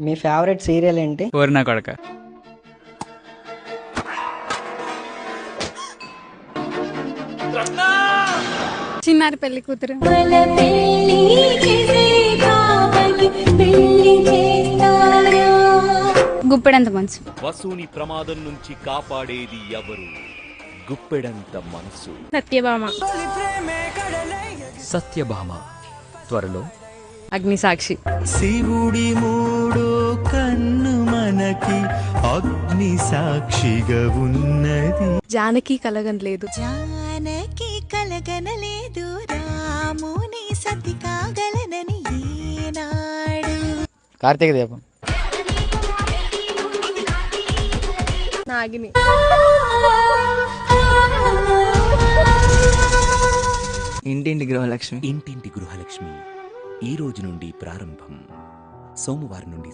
మీ favourite serial ఏంటి? కోరినా కొడక. చిన్నారి పెళ్లి కూతురు. గుప్పెడంత మనసు. వసుని ప్రమాదం నుంచి కాపాడేది ఎవరు? గుప్పెడంత మనసు. సత్యభామ. సత్యభామ త్వరలో. అగ్నిసాక్షి. శివుడి మూడో కన్ను మనకి అగ్ని సాక్షిగా ఉన్నది. జానకి కలగనలేదు. జానకి కలగనలేదు రాముని సతి కాగలనని ఈనాడు. కార్తీక దీపం. నాగిని. ఇంటింటి గృహలక్ష్మి. ఇంటింటి గృహలక్ష్మి ఈ రోజు నుండి ప్రారంభం. సోమవారం నుండి